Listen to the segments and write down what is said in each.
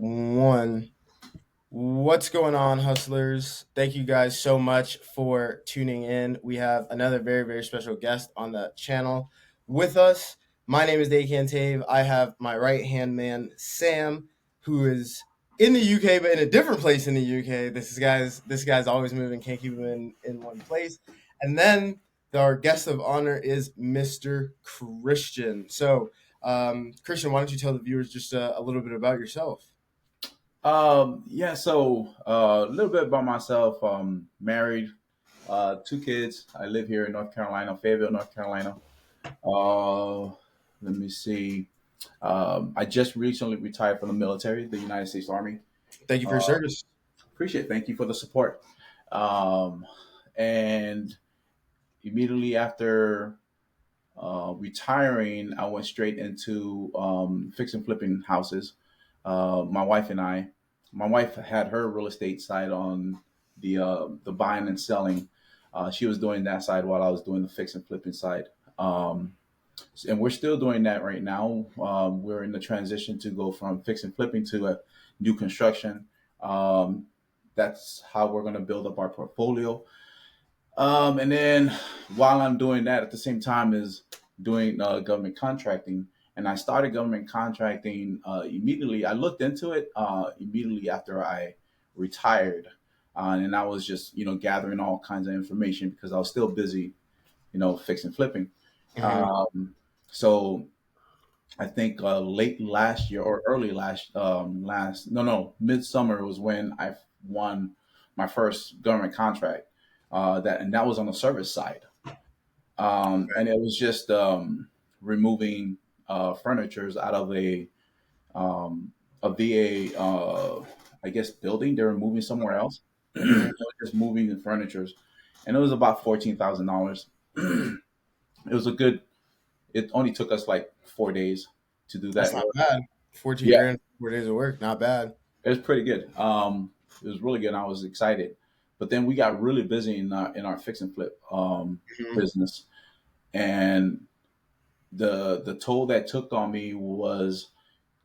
one. What's going on, hustlers? Thank you guys so much for tuning in. We have another very, very special guest on the channel with us. My name is Dakan Tave. I have my right hand man, Sam, who is in the UK, but in a different place in the UK. This guy's always moving, can't keep him in one place. And then our guest of honor is Mr. Christian. Christian, why don't you tell the viewers just a little bit about yourself? So a little bit about myself. Married, two kids. I live here in North Carolina, Fayetteville, North Carolina. Uh, Let me see. I just recently retired from the military, the United States Army. Thank you for your Uh, service. Appreciate it. Thank you for the support. Um, and immediately after retiring, I went straight into fixing flipping houses. My wife and I, my wife had her real estate side on the buying and selling. She was doing that side while I was doing the fix and flipping side. And we're still doing that right now. We're in the transition to go from fix and flipping to a new construction. Um, that's how we're going to build up our portfolio. And then while I'm doing that, at the same time is doing government contracting. And I started government contracting immediately. I looked into it immediately after I retired, and I was just gathering all kinds of information because I was still busy, fixing flipping. Mhm. So I think late last year or early last no no midsummer was when I won my first government contract. That was on the service side, and it was just removing furnitures out of um, a VA, I guess building. They were moving somewhere else. They Mhm. were just moving the furnitures, and it was about $14,000. It was a good. It only took us like 4 days to do That's that not work. bad. 14 Yeah, grand, 4 days of work, not bad. it was pretty good. It was really good. And I was excited, but then we got really busy in our fix and flip Mhm. business, and the toll that took on me was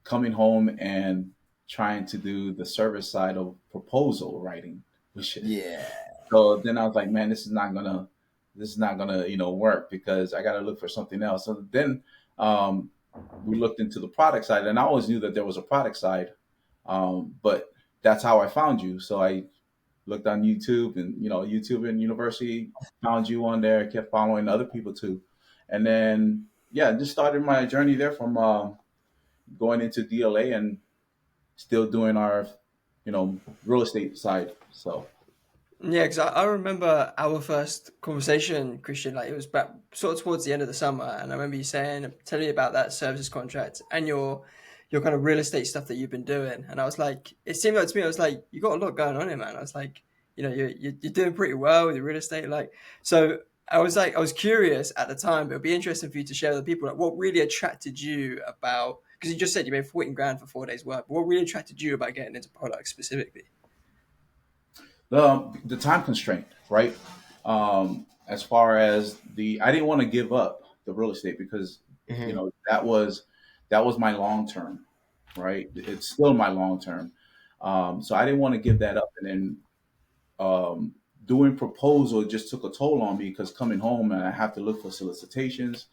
coming home and trying to do the service side of proposal writing, which Yeah. so then I was like, man, this is not gonna work because I got to look for something else. So then um, we looked into the product side, and I always knew that there was a product side, but that's how I found you. So I looked on YouTube, and YouTube and university, found you on there, kept following other people too, and then yeah, just started my journey there from going into DLA and still doing our real estate side. So Yeah, because I remember our first conversation, Christian. Like it was back sort of towards the end of the summer, and I remember you telling me about that services contract and your kind of real estate stuff that you've been doing. And I was like, it seemed like to me, I was like, you got a lot going on here, man. I was like, you're doing pretty well with your real estate, like so. I was curious at the time, but it'd be interesting for you to share with the people like what really attracted you about because you just said you made 14 grand for 4 days work. But what really attracted you about getting into products specifically? the time constraint, right? As far as I didn't want to give up the real estate because Mhm. that was my long term, right? It's still my long term. So I didn't want to give that up, and then um, doing proposal just took a toll on me because coming home and I have to look for solicitations,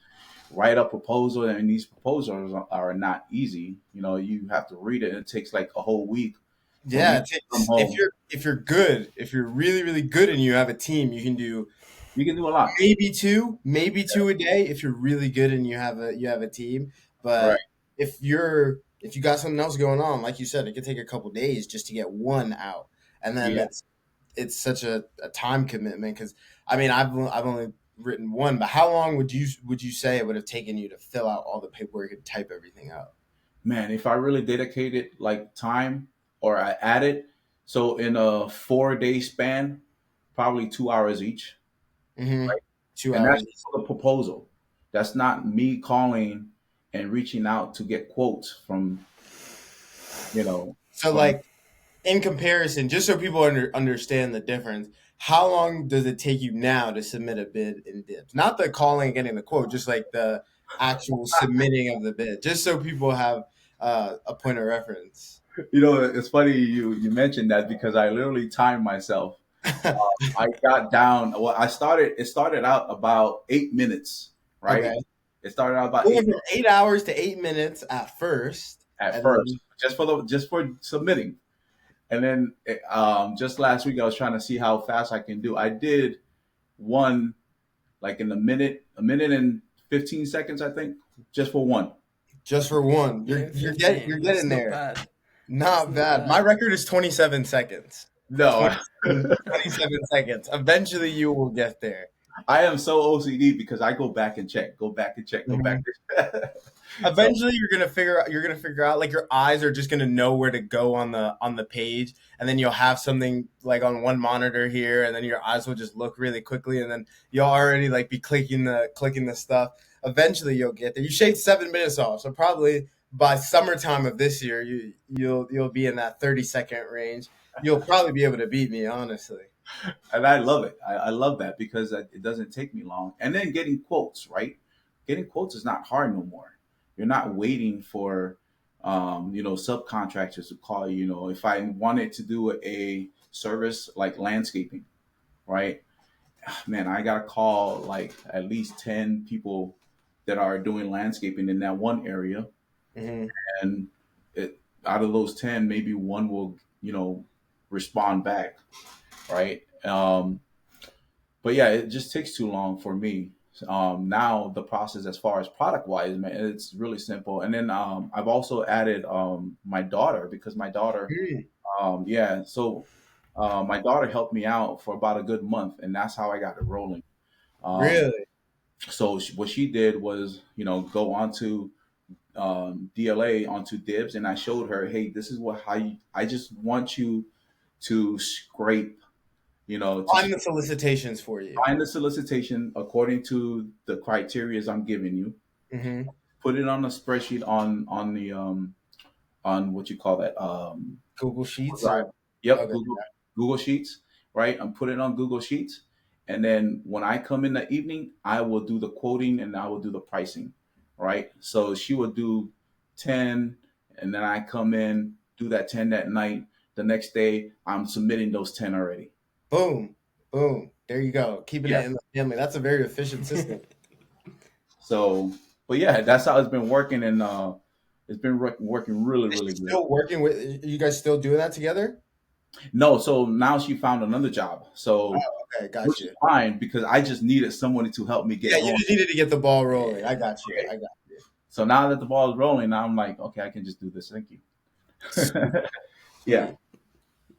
write a proposal, and these proposals are not easy. You have to read it, and it takes like a whole week for me Yeah, to come if home. you're good, if you're really really good and you have a team, you can do You can do a lot, maybe two a day if you're really good and you have a team. right? But if you got something else going on, like you said, it could take a couple days just to get one out, and then Yeah. it's such a time commitment. Because I mean, I've only written one, but how long would you say it would have taken you to fill out all the paperwork and type everything out? Man, if I really dedicated like time or I added, so in a 4 day span, probably 2 hours each, Hmm. right? Two And that's hours. just for the proposal. That's not me calling and reaching out to get quotes So from, like in comparison, just so people understand the difference, how long does it take you now to submit a bid in Dibs? Not the calling and getting the quote, just like the actual submitting of the bid, just so people have a point of reference. You know, it's funny you mentioned that because I literally timed myself. I got down. Well, I started. It started out about 8 minutes, right? Okay. It started out about We eight went from 8 hours to 8 minutes at first, at and first, then just for submitting, and then just last week I was trying to see how fast I can do. I did one like in a minute and 15 seconds, I think, just for one. just for one, you're Minute you're 15. That's getting not there. bad. That's Not not bad. My bad. record is 27 seconds. No, 27 seconds. Eventually, you will get there. I am so OCD because I go back and check, go back and check, go back. Mhm. And check. So Eventually, you're gonna figure out like your eyes are just gonna know where to go on the page, and then you'll have something like on one monitor here, and then your eyes will just look really quickly, and then you'll already like be clicking the stuff. Eventually, you'll get there. You shaved 7 minutes off, so probably by summertime of this year, you'll be in that 30-second range. You'll probably be able to beat me, honestly. and I love it. I love that because it doesn't take me long. And then getting quotes, right? Getting quotes is not hard no more. You're not waiting for, subcontractors to call you. You know, if I wanted to do a service like landscaping, right? Man, I got to call like at least 10 people that are doing landscaping in that one area. Hmm. And out of those 10, maybe one will, respond back, right? But yeah, it just takes too long for me. Now the process, as far as product wise, man, it's really simple. And then I've also added my daughter because my daughter, yeah. So my daughter helped me out for about a good month, and that's how I got it rolling. Um, Really? so what she did was, go onto DLA onto Dibs, and I showed her, hey, this is what how you. I just want you to scrape, Find the solicitations for you. find the solicitation according to the criterias I'm giving you. Hmm. Put it on a spreadsheet on the on what you call that Google Sheets Drive. or Yep, okay. Google Sheets, right? And put it on Google Sheets, and then when I come in the evening, I will do the quoting and I will do the pricing, right? So she will do 10, and then I come in, do that 10 that night. The next day, I'm submitting those 10 already. Boom, boom. There you go. Keeping Yeah. it in the family. That's a very efficient system. So, but yeah, that's how it's been working, and it's been working really, Is really she good. still working with are you guys still doing that together? No, so now she found another job, so Okay, got which is you. fine because I just needed someone to help me Yeah, get you going. just needed to get the ball rolling. I got you. Right? I got So now that the ball is rolling, now I'm like, okay, I can just do this. Thank you. you. Yeah.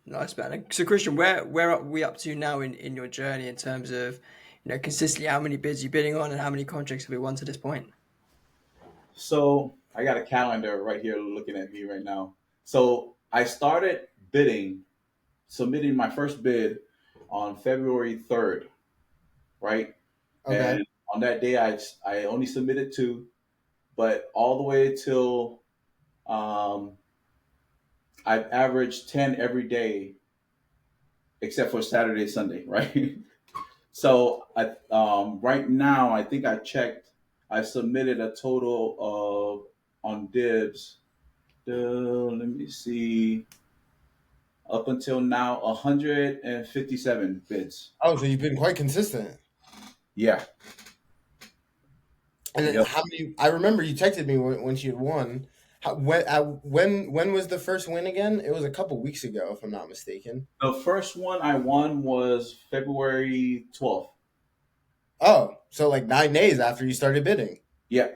Nice, man. So, Christian, where are we up to now in your journey in terms of, consistently how many bids you're bidding on and how many contracts have we won to this point? So I got a calendar right here looking at me right now. So I started bidding, submitting my first bid on February 3rd, right? Okay. And on that day, I only submitted two, but all the way till um, I've averaged 10 every day except for Saturday, Sunday, right? So right now, I think I checked. I submitted a total of on Dibs. Let me see. Up until now, 157 bids. Oh, so you've been quite consistent. Yeah. And then Yep. how many? I remember you texted me when she had won. When was the first win again? It was a couple weeks ago, if I'm not mistaken. The first one I won was February 12th. Oh, so like 9 days after you started bidding. Yeah.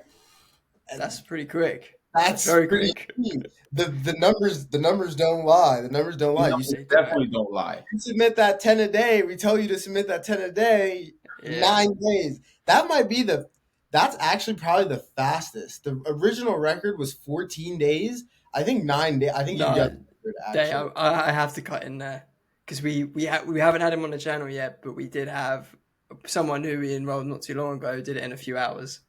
And That's pretty quick. That's that's very pretty quick. key. The numbers don't lie. The numbers don't The lie. numbers definitely don't lie. You submit that 10 a day. We tell you to submit that 10 a day. Yeah. 9 days. That might be that's actually probably the fastest. The original record was 14 days. I think 9 days. I think you got No, it Day, actually. I have to cut in there because we haven't had him on the channel yet, but we did have someone who we enrolled not too long ago did it in a few hours.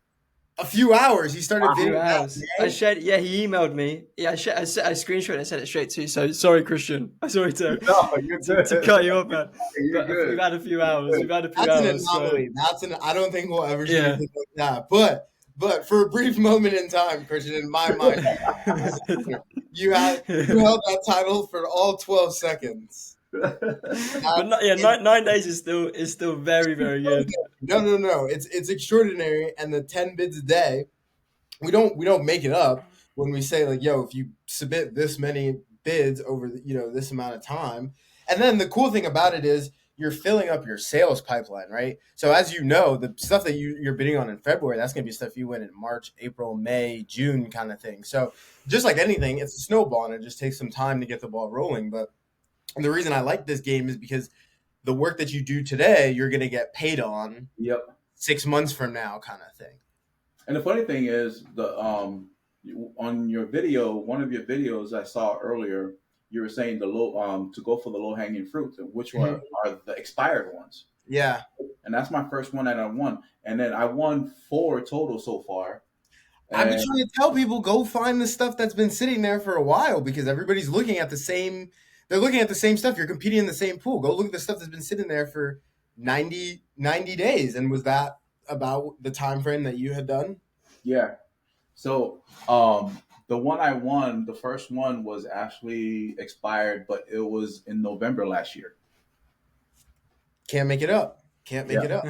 A few hours. He started A few bidding that hours. I day. shared. Yeah, he emailed me. Yeah, I screenshot it and sent it straight to you. So sorry, Christian. I'm sorry No, you're to good. cut you off, man. You're But we've good. had a few hours. We've had a few That's an hours. So anomaly. I don't think we'll ever see yeah. anything like that. But for a brief moment in time, Christian, in my mind, You held that title for all 12 seconds. But That's yeah, it. 9 days is still very very good. No, no, no. It's extraordinary, and the 10 bids a day. We don't make it up when we say like, yo, if you submit this many bids over this amount of time, and then the cool thing about it is you're filling up your sales pipeline, right? So as you know, the stuff that you're bidding on in February, that's going to be stuff you win in March, April, May, June, kind of thing. So just like anything, it's a snowball, and it just takes some time to get the ball rolling. But the reason I like this game is because the work that you do today, you're going to get paid on Yep. 6 months from now, kind of thing. And the funny thing is, on your video, one of your videos I saw earlier, you were saying the low to go for the low hanging fruit, which Mhm. are the expired ones. Yeah. And that's my first one that I won. And then I won 4 total so far. I've been And trying to tell people go find the stuff that's been sitting there for a while because everybody's looking at the same. They're looking at the same stuff. You're competing in the same pool. Go look at the stuff that's been sitting there for 90 days. And was that about the time frame that you had done? yeah, so the one I won, the first one was actually expired, but it was in November last year. Can't make it up. Can't make Yeah. it up.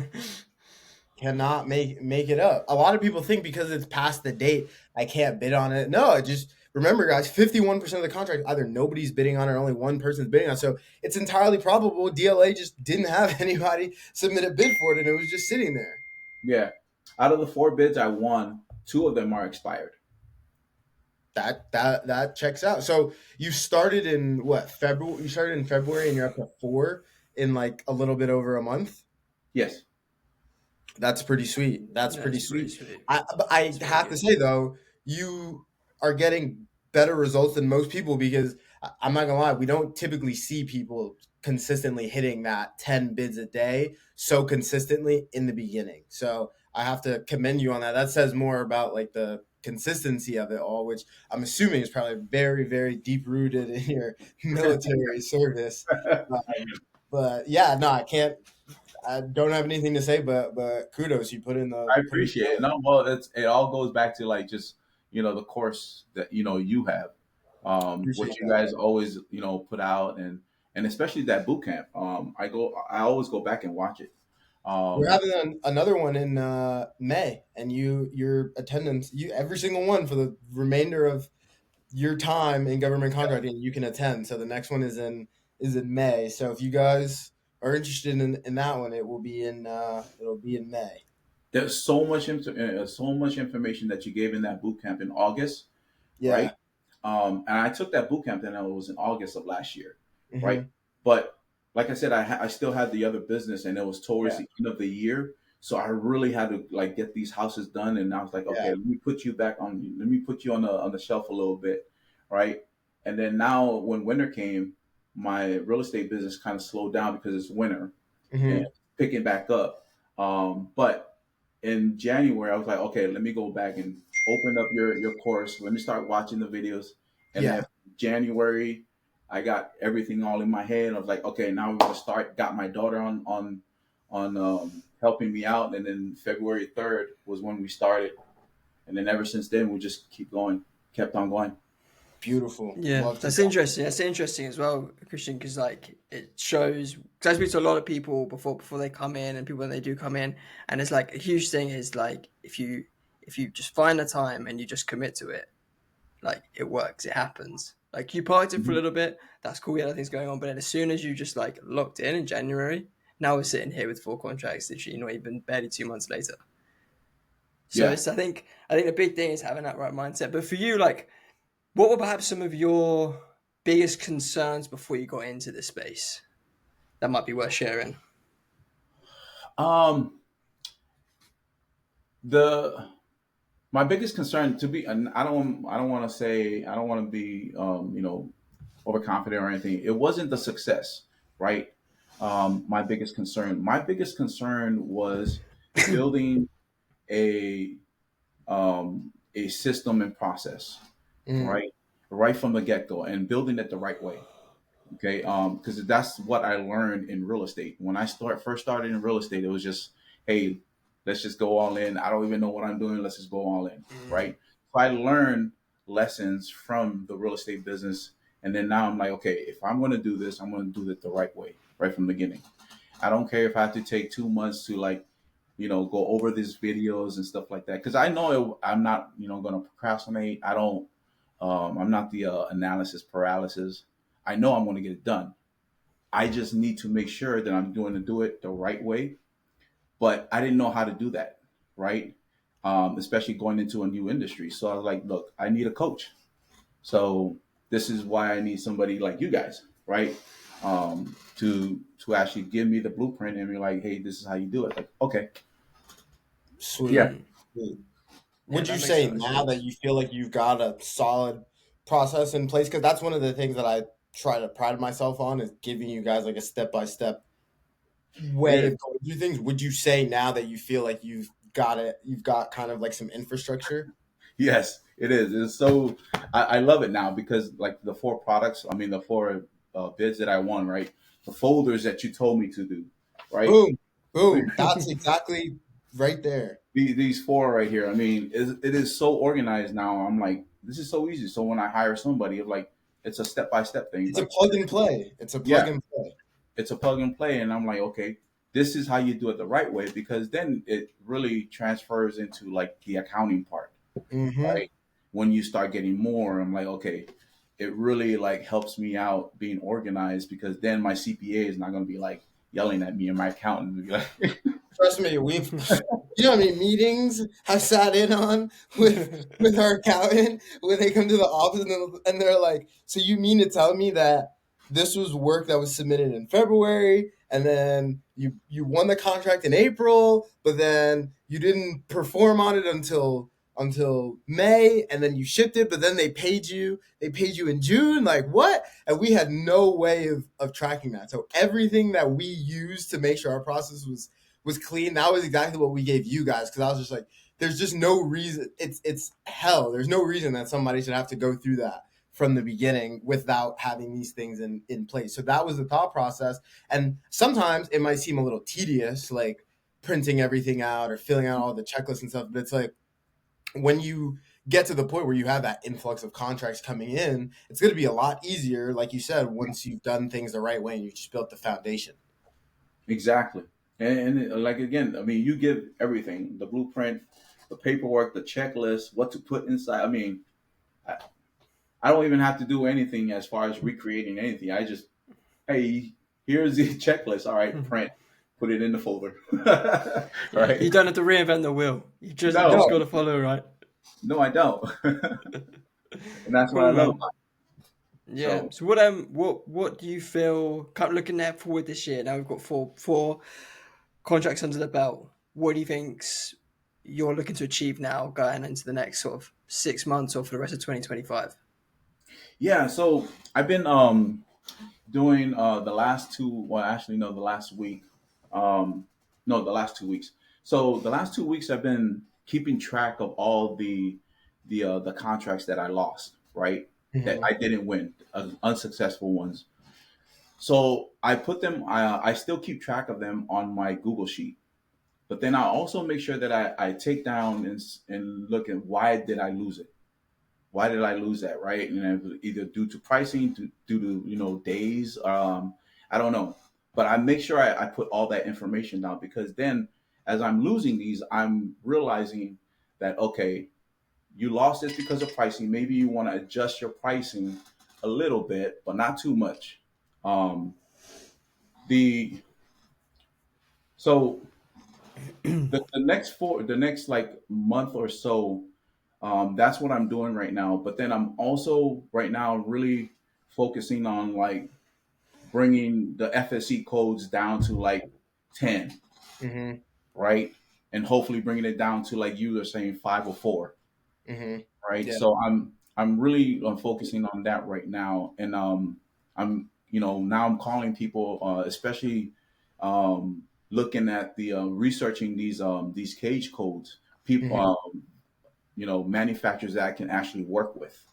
Cannot make it up. A lot of people think because it's past the date, I can't bid on it. No, it just remember, guys, 51% of the contract either nobody's bidding on it or only one person's bidding on it. So it's entirely probable DLA just didn't have anybody submit a bid for it, and it was just sitting there. Yeah. Out of the 4 bids I won, 2 of them are expired. That checks out. So you started in what, February? You started in February, and you're up to 4 in like a little bit over a month. Yes. That's pretty sweet. That's Yeah, pretty it's pretty sweet. sweet. I It's pretty have to good. say though, you are getting better results than most people because I'm not gonna lie, we don't typically see people consistently hitting that 10 bids a day so consistently in the beginning. So I have to commend you on that. That says more about like the consistency of it all, which I'm assuming is probably very, very deep rooted in your military service. But yeah, no, I don't have anything to say, but kudos. You put in the I you put in the appreciate it. work. No, well, it all goes back to like just the course that you have, Appreciate what you that. guys always put out, and especially that boot camp. I always go back and watch it. We're Um, having another one in May, and your attendance, you every single one for the remainder of your time in government contracting, you can attend. So the next one is in May. So if you guys are interested in that one, it'll be in May. there's so much information that you gave in that boot camp in August, right? Yeah. And I took that boot camp, and it was in August of last year, right? Hmm. But like I said, I still had the other business, and it was towards Yeah. the end of the year, so I really had to like get these houses done. And I was like, okay, Yeah. let me put you on the shelf a little bit, right? And then now, when winter came, my real estate business kind of slowed down because it's winter and Hmm. picking back up. But in January, I was like, okay, let me go back and open up your course. Let me start watching the videos. And then Yeah. January, I got everything all in my head. I was like, okay, now we're gonna start. Got my daughter on helping me out, and then February 3rd was when we started. And then ever since then, we just kept on going. Beautiful. Yeah, Love to that's that. interesting. That's interesting as well, Christian, because like it shows. Because I speak to a lot of people before they come in, and people when they do come in, and it's like a huge thing is like if you just find the time and you just commit to it, like it works, it happens. Like you parked it for a Mhm. little bit, that's cool, yeah, nothing's going on. But then as soon as you just like locked in January, now we're sitting here with 4 contracts, literally not even barely 2 months later. So Yeah. it's I think the big thing is having that right mindset. But for you, like what were perhaps some of your biggest concerns before you got into this space that might be worth sharing? Um, the my biggest concern to be, and I don't want to say, I don't want to be overconfident or anything. It wasn't the success, right? My biggest concern was building a a system and process, Mm. right from the get go, and building it the right way. Okay, because that's what I learned in real estate. When I first started in real estate, it was just, hey, let's just go all in. I don't even know what I'm doing. Let's just go all in, Mm. right? So I learned lessons from the real estate business. And then now I'm like, okay, if I'm going to do this, I'm going to do it the right way, right from the beginning. I don't care if I have to take 2 months to like, go over these videos and stuff like that. Because I know I'm not, going to procrastinate. I'm not the analysis paralysis. I know I'm going to get it done. I just need to make sure that I'm going to do it the right way. But I didn't know how to do that, right? Especially going into a new industry. So I was like, look, I need a coach. So this is why I need somebody like you guys, right? To actually give me the blueprint and be like, hey, this is how you do it. Like, okay, Sweet. yeah, Mm. Sweet. Yeah, Would you that makes a say lot of now that sense. you feel like you've got a solid process in place? Because that's one of the things that I try to pride myself on is giving you guys like a step by step it way is. of going through things. Would you say now that you feel like you've got kind of like some infrastructure? Yes, it is. It's so I love it now because like the four products, I mean the four bids that I won, right? The folders that you told me to do, right? Boom, boom. That's exactly right there. These four right here. I mean, it is so organized now. I'm like, this is so easy. So when I hire somebody, it's like it's a step by step thing. It's a Like, plug and play. It's a plug yeah, and play. it's a plug and play, and I'm like, okay, this is how you do it the right way because then it really transfers into like the accounting part, Mm-hmm. right? When you start getting more, I'm like, okay, it really like helps me out being organized because then my CPA is not going to be like yelling at me and my accountant will be like, Trust me, you know how many meetings I've sat in on with our accountant when they come to the office and they're like, "So you mean to tell me that this was work that was submitted in February, and then you won the contract in April, but then you didn't perform on it until May, and then you shipped it, but then they paid you in June, like what?" And we had no way of tracking that. So everything that we used to make sure our process was clean. That was exactly what we gave you guys because I was just like, there's just no reason. It's hell. There's no reason that somebody should have to go through that from the beginning without having these things in place. So that was the thought process. And sometimes it might seem a little tedious, like printing everything out or filling out all the checklists and stuff. But it's like when you get to the point where you have that influx of contracts coming in, it's going to be a lot easier, like you said, once you've done things the right way and you just built the foundation. exactly. Like again, I mean, you give everything, the blueprint, the paperwork, the checklist, what to put inside. I mean, I, I don't even have to do anything as far as recreating anything. I just, hey, here's the checklist. All right, print, put it in the folder. Yeah, Right? you don't have to reinvent the wheel. You just No, got to follow, right? no, I don't. And that's what I Cool, love man. about it. Yeah. So So what do you feel looking at forward this year? Now we've got four contracts under the belt. What do you think's you're looking to achieve now going into the next sort of 6 months or for the rest of 2025? yeah, so I've been doing the last two. Well, actually, no, the last week. Um, no, the last 2 weeks. So the last 2 weeks, I've been keeping track of all the contracts that I lost, right? That Mm-hmm. I didn't win, unsuccessful ones. So I put them. I still keep track of them on my Google sheet. But then I also make sure that I take down and look at why did I lose it? Why did I lose that? Right? And it was either due to pricing, due to days. I don't know, but I make sure I put all that information down because then, as I'm losing these, I'm realizing that okay, you lost this because of pricing. Maybe you want to adjust your pricing a little bit, but not too much. Um, the so the next like month or so, that's what I'm doing right now. But then I'm also right now really focusing on like bringing the FSC codes down to like 10, Mm-hmm. right? And hopefully bringing it down to like you were saying 5 or 4, Mm-hmm. right? Yeah. So I'm really focusing on that right now, and I'm now I'm calling people, especially looking at the researching these cage codes, people Mm-hmm. manufacturers that I can actually work with,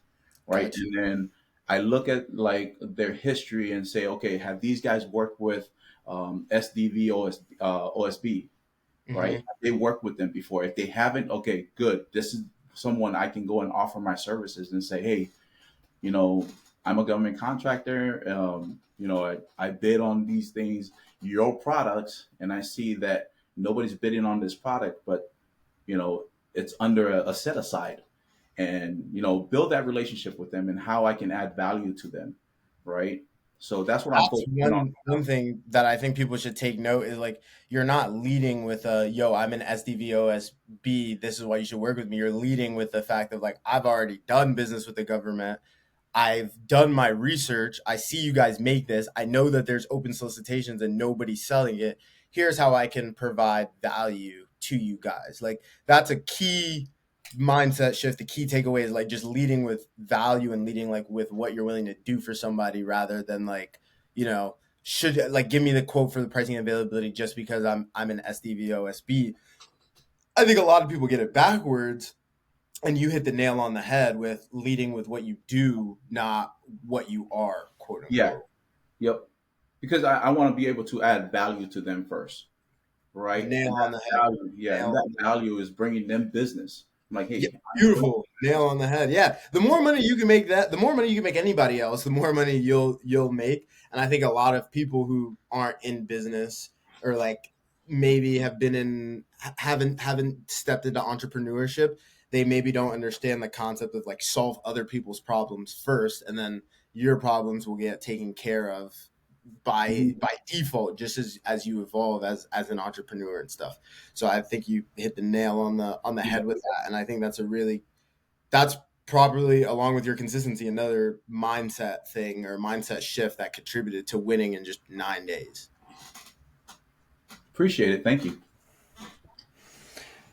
right? Gotcha. And then I look at like their history and say, okay, have these guys worked with SDV OSB, right? Mm-hmm. Have they worked with them before? If they haven't, okay, good. This is someone I can go and offer my services and say, hey, you know, I'm a government contractor. I bid on these things, your products, and I see that nobody's bidding on this product, but it's under a set aside, and build that relationship with them and how I can add value to them, right? So that's what I'm That's focusing on. one thing that I think people should take note is like you're not leading with a yo, I'm an SDVOSB, this is why you should work with me. You're leading with the fact of like I've already done business with the government. I've done my research. I see you guys make this. I know that there's open solicitations and nobody's selling it. Here's how I can provide value to you guys. Like that's a key mindset shift. The key takeaway is like just leading with value and leading like with what you're willing to do for somebody rather than like, should like give me the quote for the pricing and availability just because I'm an SDVOSB. I think a lot of people get it backwards, and you hit the nail on the head with leading with what you do, not what you are, quote Yeah. unquote. Yep. Because I want to be able to add value to them first, right? Nail And on that the head. value, yeah, and Nail that on the head. value is bringing them business. I'm like, Yeah, hey, I'm doing beautiful. Nail on the head. Yeah. The more money you can make the more money you can make anybody else, the more money you'll make. And I think a lot of people who aren't in business or like maybe have been in haven't stepped into entrepreneurship, they maybe don't understand the concept of like solve other people's problems first and then your problems will get taken care of Mhm. by default just as you evolve as an entrepreneur and stuff. So I think you hit the nail on the Yeah. head with that, and I think that's probably along with your consistency another mindset thing or mindset shift that contributed to winning in just 9 days. Appreciate it. Thank you.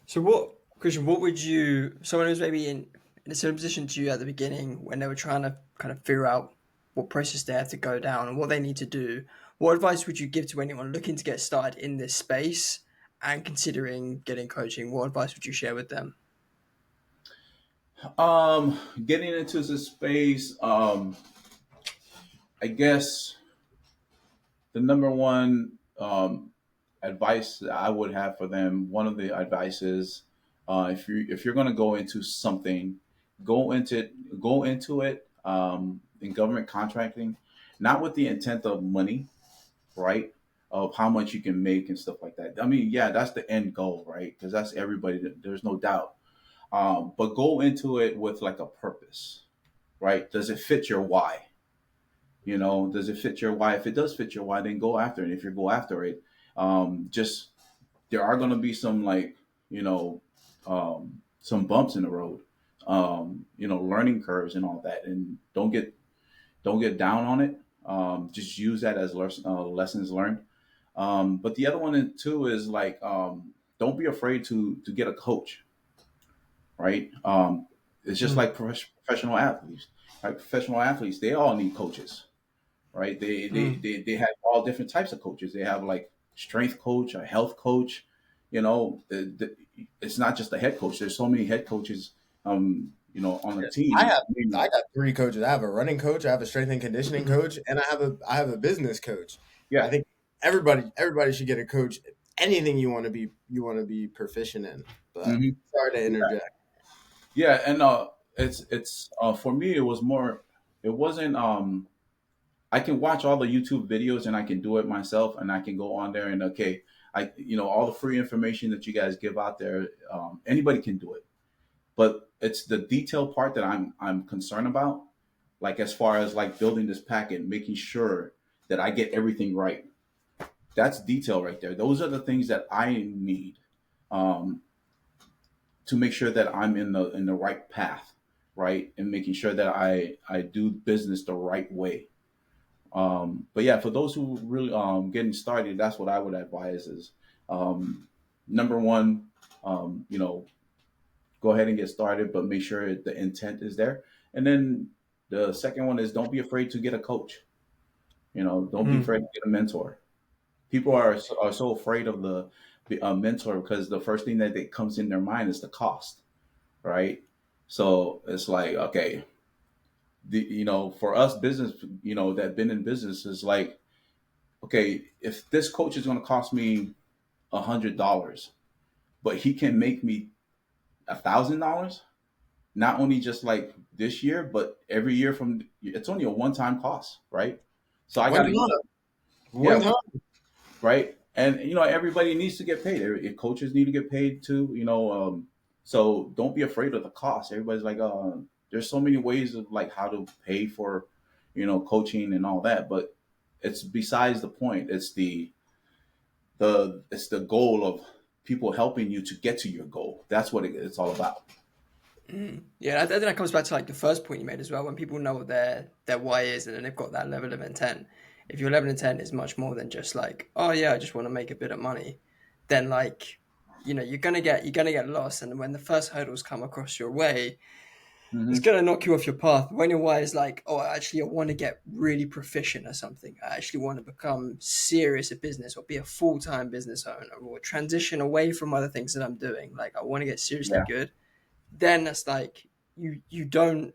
So what, Christian, what would you, someone who's maybe in a similar position to you at the beginning when they were trying to kind of figure out what process they have to go down and what they need to do, what advice would you give to anyone looking to get started in this space and considering getting coaching? What advice would you share with them? Getting into this space, I guess the number one advice that I would have for them, one of the advice is, if you're going to go into something, go into it in government contracting, not with the intent of money, right? Of how much you can make and stuff like that. I mean, yeah, that's the end goal, right? Because that's everybody. There's no doubt. But go into it with like a purpose, right? Does it fit your why? Does it fit your why? If it does fit your why, then go after it. If you go after it, just there are going to be some like some bumps in the road, learning curves and all that, and don't get down on it. Just use that as lessons learned. But the other one too is like, don't be afraid to get a coach, right? It's just Mm, like professional athletes. Like professional athletes, they all need coaches, right? They, they mm. they they have all different types of coaches. They have like strength coach, a health coach. It's not just a head coach. There's so many head coaches, on a I team. have I got three coaches. I have a running coach, I have a strength and conditioning Mhm. coach, and I have a business coach. I Yeah. think everybody should get a coach. Anything you want to be proficient in. But Hmm. sorry to interject. Yeah, and it's for me. It was more. It wasn't. I can watch all the YouTube videos and I can do it myself, and I can go on there and okay, all the free information that you guys give out there. Anybody can do it, but it's the detail part that I'm concerned about. Like as far as like building this packet, making sure that I get everything right. That's detail right there. Those are the things that I need. Um, to make sure that I'm in the right path, right, and making sure that I do business the right way. But yeah, for those who really getting started, that's what I would advise is um, number one, go ahead and get started, but make sure the intent is there. And then the second one is don't be afraid to get a coach. Don't be Mm. afraid to get a mentor. People are so afraid of the mentor because the first thing that comes in their mind is the cost, right? So it's like, okay, for us business, that been in business is like, okay, if this coach is going to cost me $100, but he can make me $1,000, not only just like this year, but every year from it's only a one-time cost, right? So I got One to, time. yeah, One time. right. And everybody needs to get paid. Coaches need to get paid too. So don't be afraid of the cost. Everybody's like, there's so many ways of like how to pay for, coaching and all that, but it's besides the point. It's the goal of people helping you to get to your goal. That's what it's all about. Yeah, I think that comes back to like the first point you made as well. When people know what their why is, and then they've got that level of intent. If your level of intent is much more than just like, oh yeah, I just want to make a bit of money, then like, you're gonna get lost. And when the first hurdles come across your way, it's Hmm. gonna knock you off your path. When your why is like, oh, actually, I want to get really proficient at something. I actually want to become serious at business, or be a full-time business owner, or transition away from other things that I'm doing. Like, I want to get seriously Yeah. good. Then that's like you don't,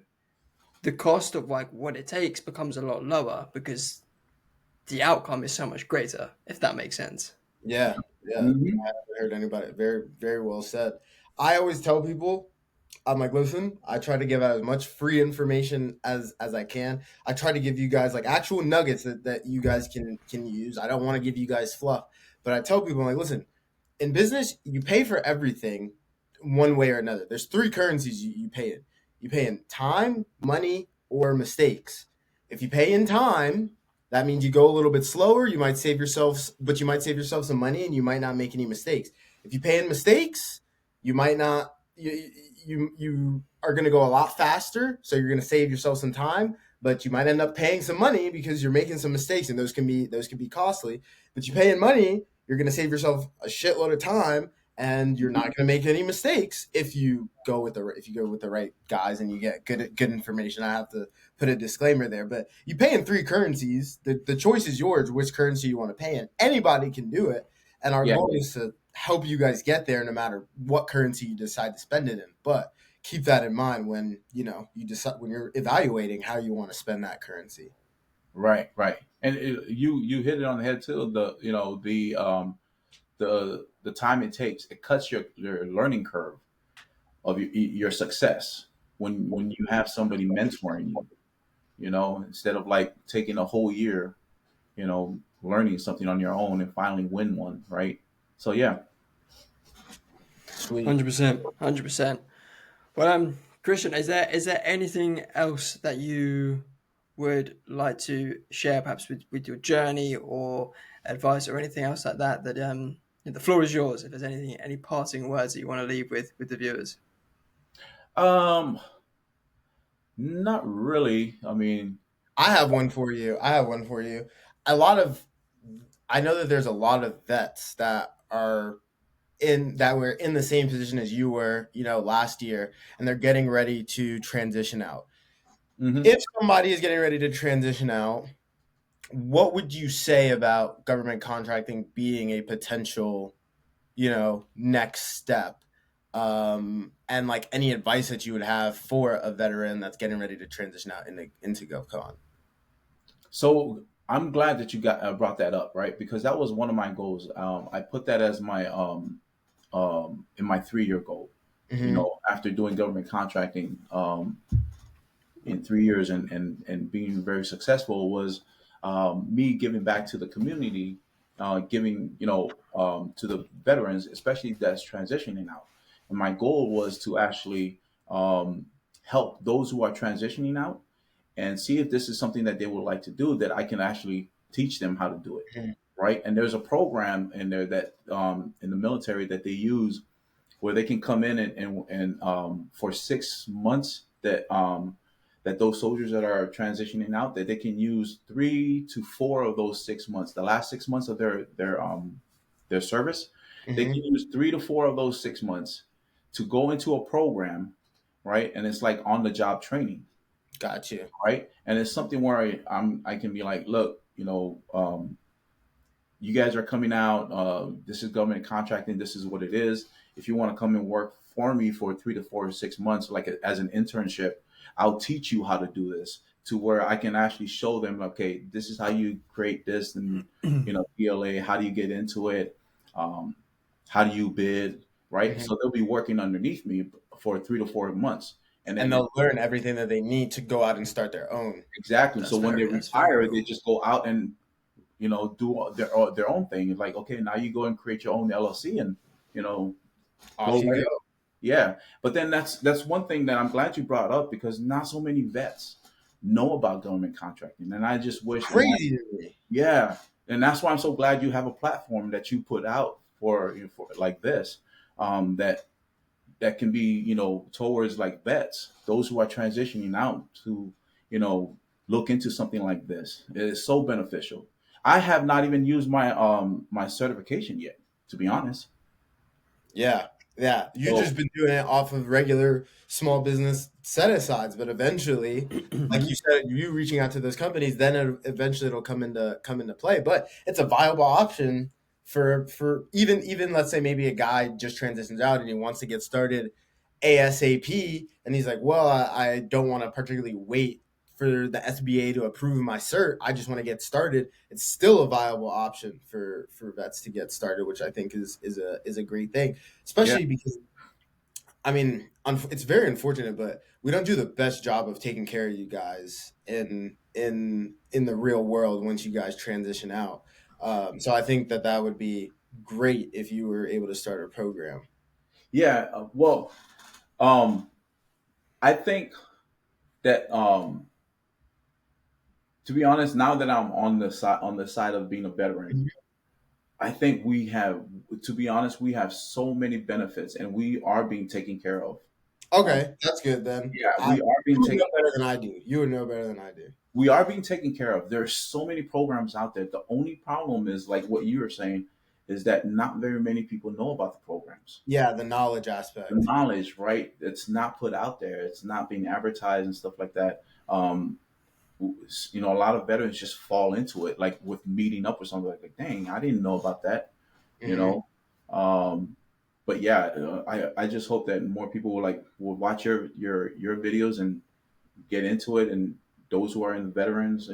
the cost of like what it takes becomes a lot lower because the outcome is so much greater, if that makes sense. Yeah, yeah. I Hmm. haven't heard anybody. Very, very well said. I always tell people, I'm like, listen, I try to give out as much free information as I can. I try to give you guys like actual nuggets that you guys can use. I don't want to give you guys fluff, but I tell people, I'm like, listen, in business, you pay for everything one way or another. There's three currencies you pay in. You pay in time, money, or mistakes. If you pay in time, that means you go a little bit slower. You might save yourself, but you might save yourself some money, and you might not make any mistakes. If you pay in mistakes, you might not. You are going to go a lot faster, so you're going to save yourself some time, but you might end up paying some money because you're making some mistakes, and those can be costly. But you pay in money, you're going to save yourself a shitload of time, and you're not going to make any mistakes if you go with the right guys and you get good information. I have to put a disclaimer there, but you pay in three currencies. The choice is yours which currency you want to pay in. Anybody can do it, and our Yeah. goal is to help you guys get there no matter what currency you decide to spend it in. But keep that in mind when you decide when you're evaluating how you want to spend that currency. Right. Right. And you hit it on the head too. The time it takes, it cuts your learning curve of your success when you have somebody mentoring you. Instead of like taking a whole year, learning something on your own and finally win one, right? So yeah. Sweet. 100%, 100%. Well, Christian, is there anything else that you would like to share, perhaps with your journey or advice or anything else like that? The floor is yours. If there's any parting words that you want to leave with the viewers. Um, Not really. I mean, I have one for you. I have one for you. A lot of I know that there's a lot of vets that were in the same position as you were, last year, and they're getting ready to transition out. hmm. If somebody is getting ready to transition out, what would you say about government contracting being a potential, next step? And like any advice that you would have for a veteran that's getting ready to transition out into GovCon. So I'm glad that you got brought that up, right? Because that was one of my goals. I put that as my in my 3-year goal. Hmm. After doing government contracting in 3 years and being very successful was me giving back to the community, giving to the veterans, especially that's transitioning out. And my goal was to actually help those who are transitioning out and see if this is something that they would like to do, that I can actually teach them how to do it. Right. And there's a program in there that in the military that they use where they can come in and for 6 months that those soldiers that are transitioning out, that they can use 3 to 4 of those 6 months, the last 6 months of their service, they Hmm. can use 3 to 4 of those 6 months to go into a program, right? And it's like on the job training, Got you. right? And it's something where I can be like, look, you guys are coming out. This is government contracting. This is what it is. If you want to come and work for me for 3 to 4 to 6 months, like as an internship, I'll teach you how to do this to where I can actually show them, okay, this is how you create this and, PLA, how do you get into it? Um, how do you bid? Right. Hmm. So they'll be working underneath me for 3 to 4 months. and And then they'll learn everything that they need to go out and start their own. exactly. So That's when they very retire, they cool. just go out and do their own thing. It's like, okay, now you go and create your own LLC and you know Off go you right. go. Yeah, but then that's one thing that I'm glad you brought up because not so many vets know about government contracting, and I just wish, Crazy to me. yeah, and that's why I'm so glad you have a platform that you put out for like this, that can be towards like vets, those who are transitioning out to you know look into something like this. It is so beneficial. I have not even used my certification yet, to be honest. Yeah. Yeah. You So just been doing it off of regular small business set asides, but eventually, like mhm. you said, you reaching out to those companies, then eventually it'll come into play. But it's a viable option for even let's say maybe a guy just transitions out and he wants to get started ASAP, and he's like, well, I don't want to particularly wait for the SBA to approve my cert. I just want to get started. It's still a viable option for vets to get started, which I think is a great thing, Yeah. especially because I mean, it's very unfortunate, but we don't do the best job of taking care of you guys in the real world once you guys transition out. So I think that that would be great if you were able to start a program. Yeah, well, um, I think that to be honest, now that I'm on the side of being a veteran, Mhm. I think we have, to be honest, we have so many benefits, and we are being taken care of. Um, Okay, that's good then. yeah, we are You being would taken. know better than I do. You would know better than I do. We are being taken care of. There's so many programs out there. The only problem is, like what you were saying, is that not very many people know about the programs. Yeah, the knowledge The aspect. knowledge, right? It's not put out there. It's not being advertised and stuff like that. A lot of veterans just fall into it, like with meeting up with somebody, like, dang, I didn't know about that, you Hmm. know. Um, but yeah, I just hope that more people will watch your videos and get into it, and those who are in the veterans,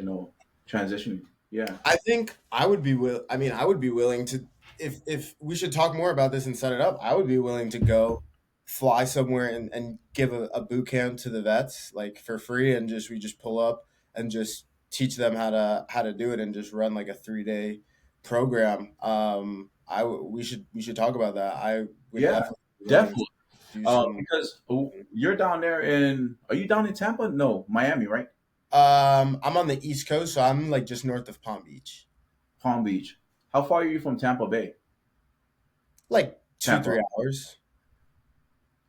transitioning. Yeah, I think I would be will. I mean, I would be willing to if we should talk more about this and set it up. I would be willing to go fly somewhere and give a boot camp to the vets like for free, and just we just pull up and just teach them how to do it and just run like a 3 day program. We should talk about that. I would yeah, definitely be willing to definitely. do some. Because you're down there are you down in Tampa? No, Miami, right? I'm on the East Coast, so I'm like just north of Palm Beach, Palm Beach. How far are you from Tampa Bay? like two Tampa. three hours.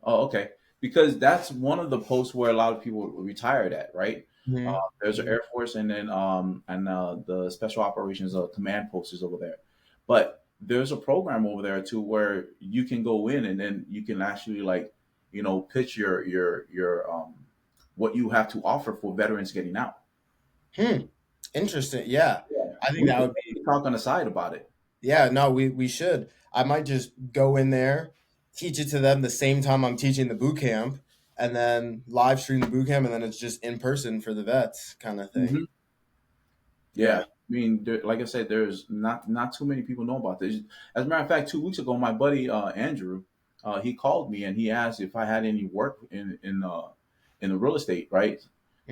Oh, okay. Because that's one of the posts where a lot of people retired at, right? There's an Mhm. Air Force, and then the Special Operations Command post is over there. But there's a program over there too where you can go in and then you can actually pitch your what you have to offer for veterans getting out. Hmm. Interesting. Yeah. Yeah, I think we that can would be, talk on the side about it. yeah, no, we should. I might just go in there, teach it to them the same time I'm teaching the boot camp, and then live stream the boot camp, and then it's just in person for the vets kind of thing. Hmm. Yeah, Yeah. I mean, like I said, there's not too many people know about this. As a matter of fact, 2 weeks ago, my buddy Andrew, he called me and he asked if I had any work in the real estate, right?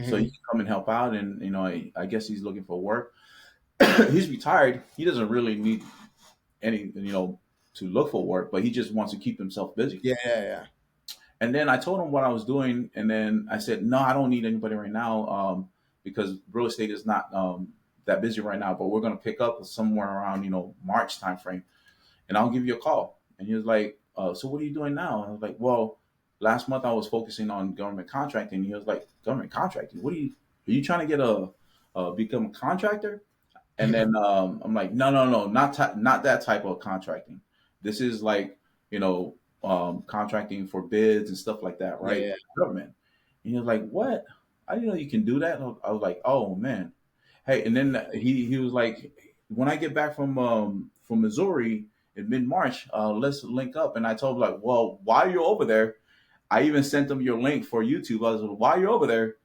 So he Hmm. can come and help out, and I guess he's looking for work. He's retired. He doesn't really need any to look for work, but he just wants to keep himself busy. Yeah, yeah, yeah. And then I told him what I was doing, and then I said, no, I don't need anybody right now, because real estate is not that busy right now. But we're going to pick up somewhere around March timeframe, and I'll give you a call. And he was like, so what are you doing now? And I was like, well, last month I was focusing on government contracting. And he was like, government contracting? What are you trying to get become a contractor? And then I'm like, no, no, no, not that type of contracting. This is like, contracting for bids and stuff like that, Yeah, right? yeah. Government. And he was like, what? I didn't know you can do that. I was like, oh man. Hey, and then he was like, when I get back from Missouri in mid March, let's link up. And I told him like, well, while you're over there, I even sent him your link for YouTube. I was like, while you're over there,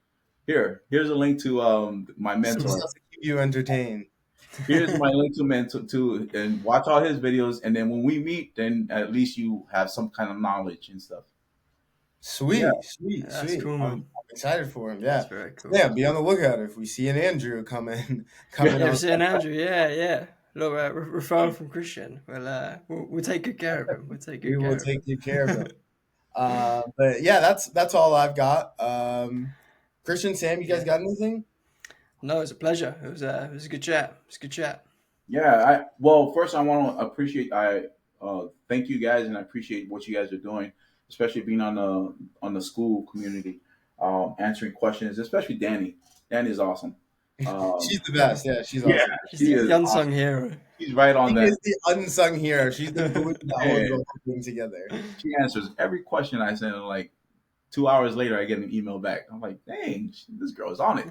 here's a link to my Some mentor. stuff to keep you entertained. Here's my link to mentor to and watch all his videos. And then when we meet, then at least you have some kind of knowledge and stuff. Yeah, Sweet, sweet, That's sweet. cool, I'm man. excited for him. That's Yeah, very cool. yeah. Be on the lookout if we see an Andrew coming coming Yeah, on. St. Andrew. Yeah, yeah. Look, referral from Christian. We'll take good care of him. We'll take We good will care of take good care of him. him. But yeah, that's all I've got. Christian, Sam, you guys Yeah. got anything? No, it was a pleasure. It was a good chat. It was a good chat. yeah. Well, first I want to appreciate. Thank you guys, and I appreciate what you guys are doing, especially being on the school community, answering questions, especially Danny. Danny is awesome. Um, She's the best. Yeah, she's yeah, awesome. She's she the, is the unsung awesome. hero. She's right She on that. is the unsung hero. She's the glue that holds the Man, whole thing together. she answers every question I send. And like 2 hours later, I get an email back. I'm like, dang, this girl is on it.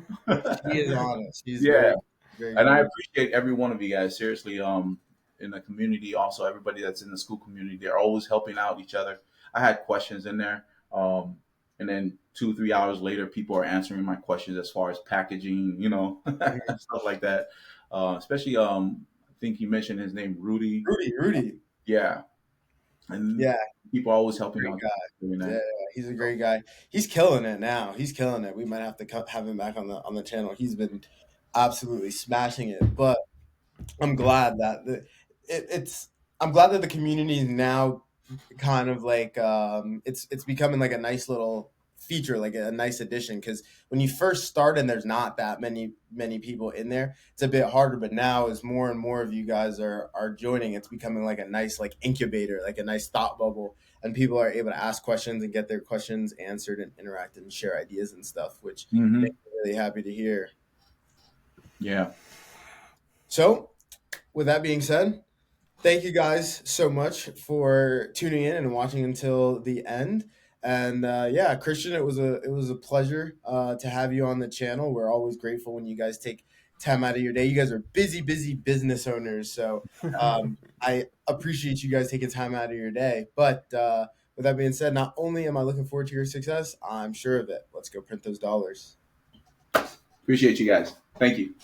She is on it. She's Yeah, very, very, and I very. appreciate every one of you guys. Seriously, in the community, also everybody that's in the school community, they're always helping out each other. I had questions in there, and then 2 3 hours later, people are answering my questions as far as packaging, stuff like that. Especially, I think you mentioned his name, Rudy. Rudy. Yeah, and Yeah, people are always helping great out guy. doing Yeah, that. he's a great guy. He's killing it now. He's killing it. We might have to have him back on the channel. He's been absolutely smashing it. But I'm glad that it's. I'm glad that the community is now kind of like it's becoming like a nice little feature, like a nice addition. Because when you first start and there's not that many people in there, it's a bit harder. But now, as more and more of you guys are joining, it's becoming like a nice like incubator, like a nice thought bubble, and people are able to ask questions and get their questions answered and interact and share ideas and stuff, which makes Hmm. me really happy to hear. Yeah, So, with that being said, thank you guys so much for tuning in and watching until the end. And yeah, Christian, it was a pleasure to have you on the channel. We're always grateful when you guys take time out of your day. You guys are busy, busy business owners, so I appreciate you guys taking time out of your day. But with that being said, not only am I looking forward to your success, I'm sure of it. Let's go print those dollars. appreciate you guys. Thank you.